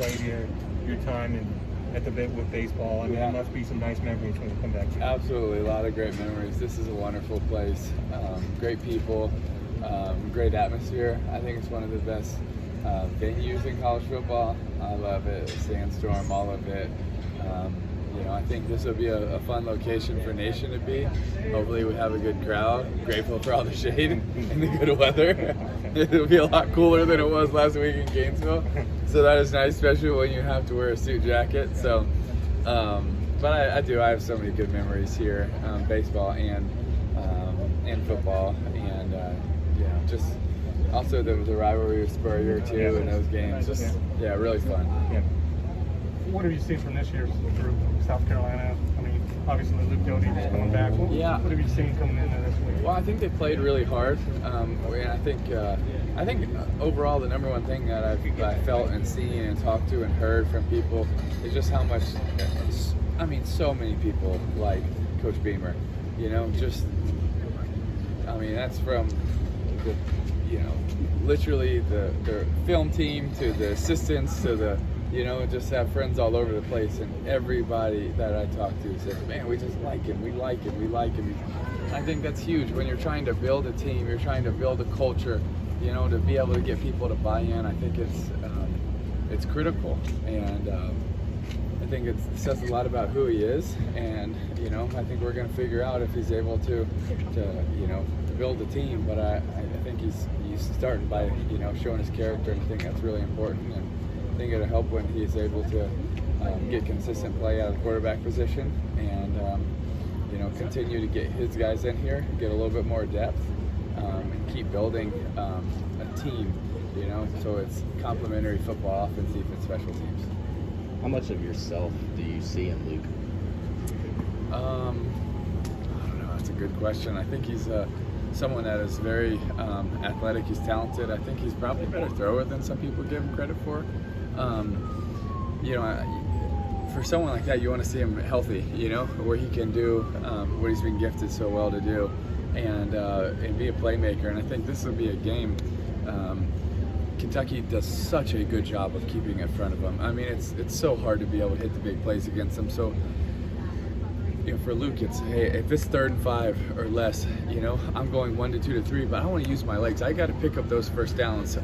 enjoyed your time at the vet with baseball. I mean, there must be some nice memories when you come back. Absolutely, a lot of great memories. This is a wonderful place. Great people, great atmosphere. I think it's one of the best venues in college football. I love it. Sandstorm, all of it. I think this will be a fun location for Nation to be. Hopefully we have a good crowd. Grateful for all the shade and the good weather. It'll be a lot cooler than it was last week in Gainesville. So that is nice, especially when you have to wear a suit jacket. So, but I have so many good memories here, baseball and football, and just also the rivalry with Spurrier too in those games. Just really fun. Yeah. What have you seen from this year's group, South Carolina? I mean, obviously Luke Doty just going back. What have you seen coming into this week? Well, I think they played really hard. And I think overall the number one thing that I felt and seen and talked to and heard from people is just how much. I mean, so many people like Coach Beamer. That's from literally the film team to the assistants to the. Just have friends all over the place, and everybody that I talk to says, man, we just like him, we like him. I think that's huge. When you're trying to build a team, you're trying to build a culture, to be able to get people to buy in, I think it's critical. And I think it says a lot about who he is, and, I think we're going to figure out if he's able to build a team, but I think he's starting by, showing his character, and I think that's really important. And I think it'll help when he's able to get consistent play out of the quarterback position and, continue to get his guys in here, get a little bit more depth, and keep building a team, so it's complementary football, offense, defense, special teams. How much of yourself do you see in Luke? I don't know. That's a good question. I think he's someone that is very athletic. He's talented. I think he's probably a better thrower than some people give him credit for. For someone like that, you want to see him healthy, where he can do what he's been gifted so well to do, and be a playmaker. And I think this will be a game. Kentucky does such a good job of keeping in front of him. I mean, it's so hard to be able to hit the big plays against them. So, for Luke, it's, hey, if it's 3rd and 5 or less, I'm going 1 to 2 to 3, but I want to use my legs. I got to pick up those first downs,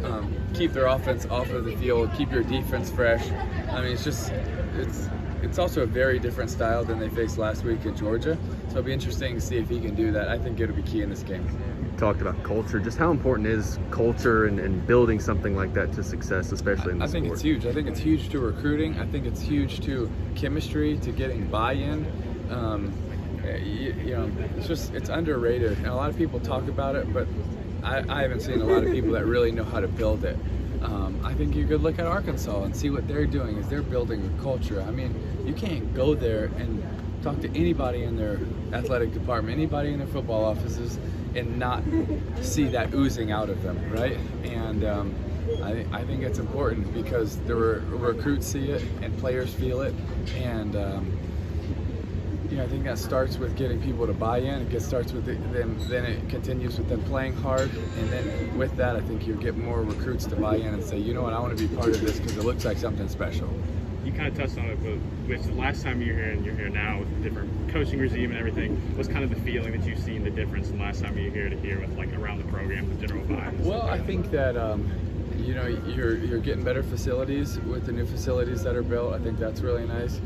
keep their offense off of the field, keep your defense fresh. I mean, it's also a very different style than they faced last week in Georgia. So it'll be interesting to see if he can do that. I think it'll be key in this game. You talked about culture. Just how important is culture and building something like that to success, especially in the sport? I think it's huge. I think it's huge to recruiting. I think it's huge to chemistry, to getting buy-in. It's underrated, and a lot of people talk about it, but I haven't seen a lot of people that really know how to build it. I think you could look at Arkansas and see what they're doing is they're building a culture. I mean, you can't go there and talk to anybody in their athletic department, anybody in their football offices, and not see that oozing out of them, right? And I think it's important because the recruits see it and players feel it, and I think that starts with getting people to buy in. It starts with them, then it continues with them playing hard, and then with that, I think you get more recruits to buy in and say, you know what, I want to be part of this because it looks like something special. You kind of touched on it, but with the last time you were here and you're here now with the different coaching regime and everything, what's kind of the feeling that you've seen the difference from last time you were here to here with like around the program, the general vibe? Well, I think that you're getting better facilities with the new facilities that are built. I think that's really nice.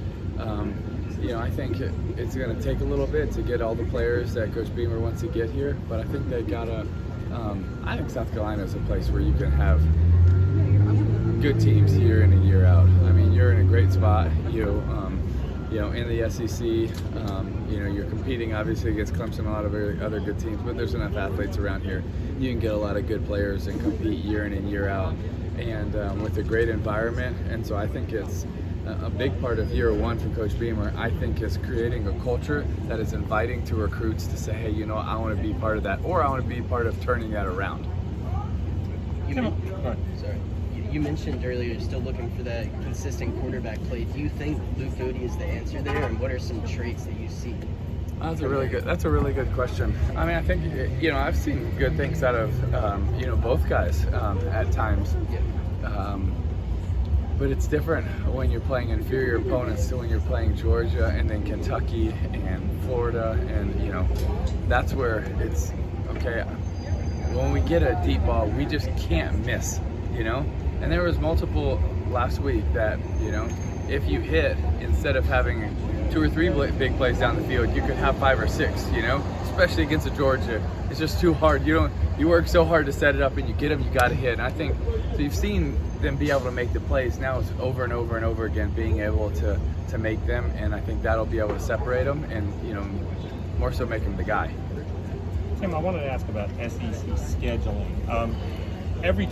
I think it's going to take a little bit to get all the players that Coach Beamer wants to get here, but I think they got to. I think South Carolina is a place where you can have good teams year in and year out. I mean, you're in a great spot. In the SEC, you're competing obviously against Clemson and a lot of other good teams, but there's enough athletes around here. You can get a lot of good players and compete year in and year out, and with a great environment. And so I think it's a big part of year one for Coach Beamer, I think, is creating a culture that is inviting to recruits to say, hey, I want to be part of that, or I want to be part of turning that around. You mentioned earlier you're still looking for that consistent quarterback play. Do you think Luke Doty is the answer there, and what are some traits that you see? That's a really good question. I mean, I think I've seen good things out of both guys at times. But it's different when you're playing inferior opponents to when you're playing Georgia and then Kentucky and Florida, and you know, that's where it's okay. When we get a deep ball, we just can't miss, you know. And there was multiple last week that, you know, if you hit, instead of having 2 or 3 big plays down the field, you could have 5 or 6, you know, especially against a Georgia. It's just too hard. You work so hard to set it up, and you get them, you got to hit. And I think, so you've seen them be able to make the plays. Now it's over and over and over again being able to make them, and I think that'll be able to separate them and, you know, more so make them the guy. Tim, I wanted to ask about SEC scheduling. Every team